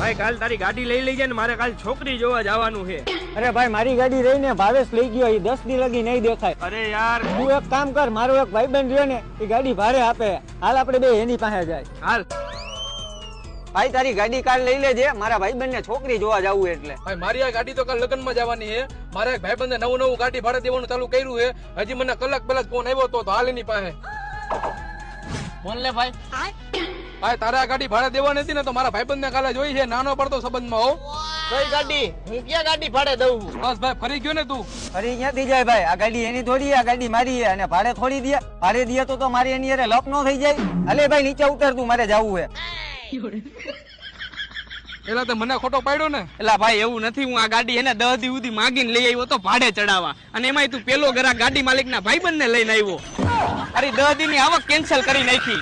ભાઈ કાલ તારી ગાડી લઈ લઈ જાય ને મારે કાલ છોકરી જોવા જવાનું છે. અરે ભાઈ મારી ગાડી રહીને ભાવેશ લઈ ગયો, એ 10 દી લગી નહીં દેખાય. અરે યાર તું એક કામ કર, મારો એક ભાઈબંધ રહ્યો ને એ ગાડી ભાડે આપે, હાલ આપણે બે એની પાસે જાય. હાલ ભાઈ તારી ગાડી કાલ લઈ લેજે, મારા ભાઈબંધ ને છોકરી જોવા જવું એટલે. ભાઈ મારી આ ગાડી તો કાલ લગ્ન માં જવાની છે. મારા એક ભાઈબંધે નવું ગાડી ભાડે દેવાનું ચાલુ કર્યું છે. હજી મને કલાક પહેલા ફોન આવ્યો તો હાલ એની પાસે ફોન લે ભાઈ. ભાઈ તારે આ ગાડી ભાડે દેવાની હતી ને તો મારા ભાઈબંધ ને કાલે જોઈ છે, નાનો પડતો સંબંધમાં હો. કઈ ગાડી? હું ક્યાં ગાડી ભાડે દઉં? બસ ભાઈ ફરી ગયો ને તું. ફરી ક્યાંથી જાય ભાઈ, આ ગાડી એની થોડી, આ ગાડી મારી છે અને ભાડે થોડી દે. ભાડે દે તો મારી એની અરે લપ નો થઈ જાય. અલે ભાઈ નીચે ઉતર, તું મારે જવું છે. એલા તે મને ખોટો પાડ્યો ને. એલા ભાઈ એવું નથી, હું આ ગાડી એને 10 દી સુધી માગીને લઈ આવ્યો તો ભાડે ચડાવવા, અને એમાંય તું પેલો ઘરા ગાડી માલિક ના ભાઈબંધ ને લઈને આવ્યો. અરે 10 દી ની આવક કેન્સલ કરી નાખી.